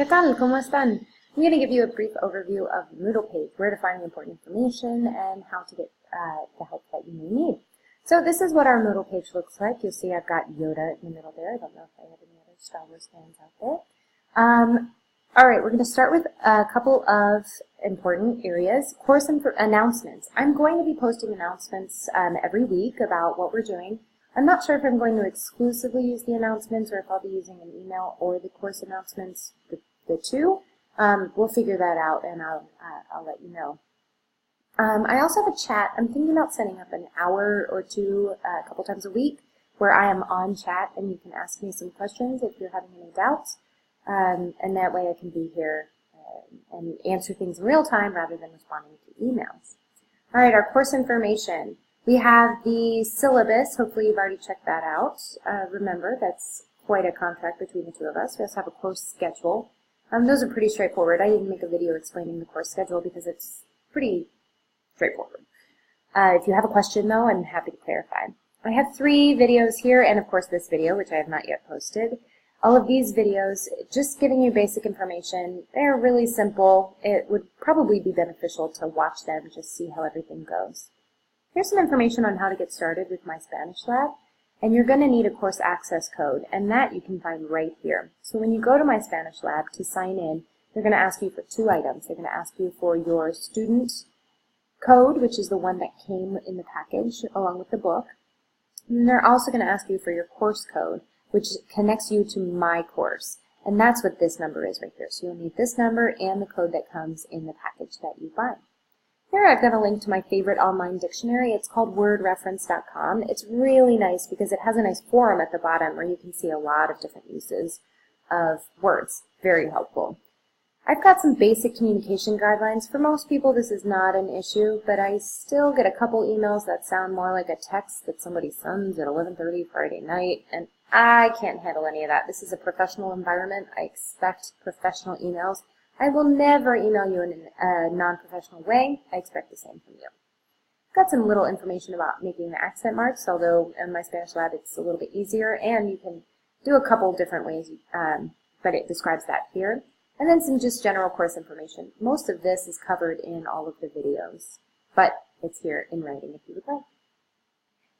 ¿Qué tal? ¿Cómo están? I'm going to give you a brief overview of the Moodle page, where to find the important information, and how to get the help that you may need. So this is what our Moodle page looks like. You'll see I've got Yoda in the middle there. I don't know if I have any other Star Wars fans out there. All right, we're going to start with a couple of important areas. Course announcements. I'm going to be posting announcements every week about what we're doing. I'm not sure if I'm going to exclusively use the announcements or if I'll be using an email or the course announcements, the two. We'll figure that out, and I'll let you know. I also have a chat. I'm thinking about setting up an hour or two a couple times a week where I am on chat and you can ask me some questions if you're having any doubts. And that way I can be here and answer things in real time rather than responding to emails. All right, our course information. We have the syllabus. Hopefully you've already checked that out. Remember, that's quite a contract between the two of us. We also have a course schedule. Those are pretty straightforward. I didn't make a video explaining the course schedule because it's pretty straightforward. If you have a question, though, I'm happy to clarify. I have 3 videos here, and of course this video, which I have not yet posted. All of these videos, just giving you basic information. They're really simple. It would probably be beneficial to watch them, just see how everything goes. Here's some information on how to get started with My Spanish Lab. And you're going to need a course access code, and that you can find right here. So when you go to My Spanish Lab to sign in, they're going to ask you for 2 items. They're going to ask you for your student code, which is the one that came in the package along with the book. And they're also going to ask you for your course code, which connects you to my course. And that's what this number is right here. So you'll need this number and the code that comes in the package that you buy. Here I've got a link to my favorite online dictionary. It's called wordreference.com. It's really nice because it has a nice forum at the bottom where you can see a lot of different uses of words. Very helpful. I've got some basic communication guidelines. For most people this is not an issue, but I still get a couple emails that sound more like a text that somebody sends at 11:30 Friday night, and I can't handle any of that. This is a professional environment. I expect professional emails. I will never email you in a non-professional way. I expect the same from you. I've got some little information about making the accent marks, although in My Spanish Lab it's a little bit easier, and you can do a couple different ways, but it describes that here. And then some just general course information. Most of this is covered in all of the videos, but it's here in writing if you would like.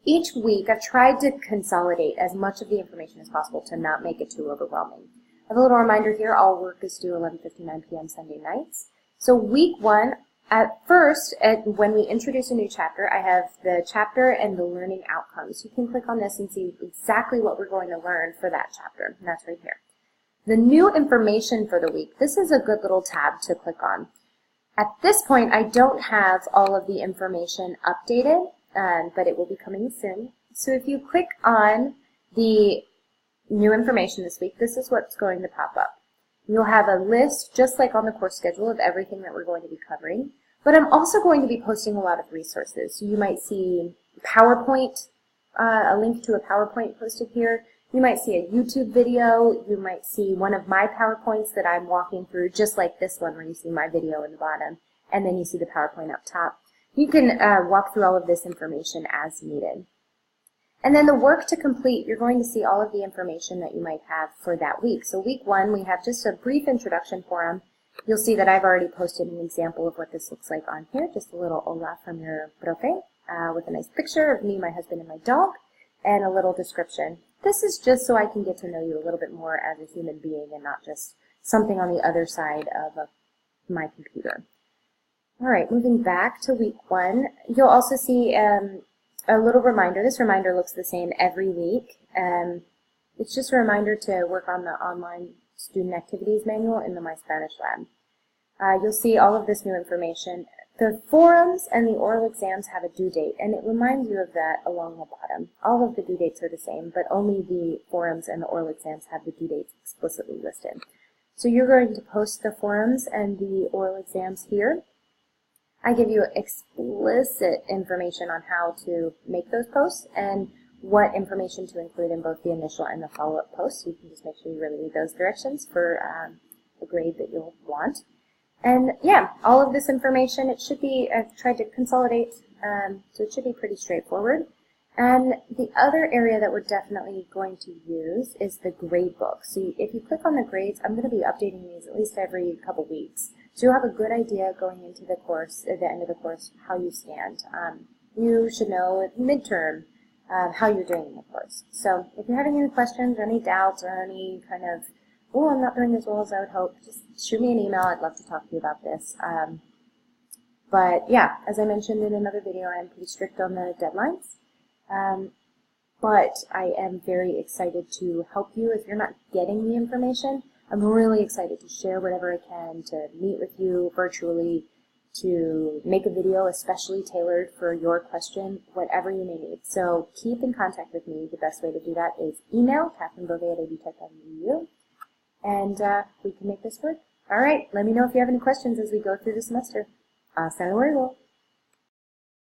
Each week I've tried to consolidate as much of the information as possible to not make it too overwhelming. I have a little reminder here, all work is due 11:59 p.m. Sunday nights. So week 1, at first, when we introduce a new chapter, I have the chapter and the learning outcomes. You can click on this and see exactly what we're going to learn for that chapter, and that's right here. The new information for the week, this is a good little tab to click on. At this point, I don't have all of the information updated, but it will be coming soon. So if you click on the new information this week, this is what's going to pop up. You'll have a list, just like on the course schedule, of everything that we're going to be covering. But I'm also going to be posting a lot of resources. So you might see PowerPoint, a link to a PowerPoint posted here. You might see a YouTube video. You might see one of my PowerPoints that I'm walking through, just like this one where you see my video in the bottom, and then you see the PowerPoint up top. You can walk through all of this information as needed. And then the work to complete, you're going to see all of the information that you might have for that week. So week 1, we have just a brief introduction forum. You'll see that I've already posted an example of what this looks like on here, just a little hola from your profe, with a nice picture of me, my husband, and my dog, and a little description. This is just so I can get to know you a little bit more as a human being and not just something on the other side of my computer. All right, moving back to week 1, you'll also see a little reminder. This reminder looks the same every week. It's just a reminder to work on the online student activities manual in the My Spanish Lab. You'll see all of this new information. The forums and the oral exams have a due date, and it reminds you of that along the bottom. All of the due dates are the same, but only the forums and the oral exams have the due dates explicitly listed. So you're going to post the forums and the oral exams here. I give you explicit information on how to make those posts and what information to include in both the initial and the follow-up posts. So you can just make sure you really read those directions for the grade that you'll want. And yeah, all of this information, it should be, I've tried to consolidate, so it should be pretty straightforward. And the other area that we're definitely going to use is the grade book. So if you click on the grades, I'm going to be updating these at least every couple weeks. So you'll have a good idea going into the course, at the end of the course, how you stand. You should know at midterm how you're doing in the course. So if you're having any questions or any doubts or any kind of, oh, I'm not doing as well as I would hope, just shoot me an email. I'd love to talk to you about this. But yeah, as I mentioned in another video, I'm pretty strict on the deadlines. But I am very excited to help you if you're not getting the information. I'm really excited to share whatever I can, to meet with you virtually, to make a video especially tailored for your question, whatever you may need. So keep in contact with me. The best way to do that is email, katherinebove@abtech.edu, and we can make this work. All right, let me know if you have any questions as we go through the semester. Hasta luego.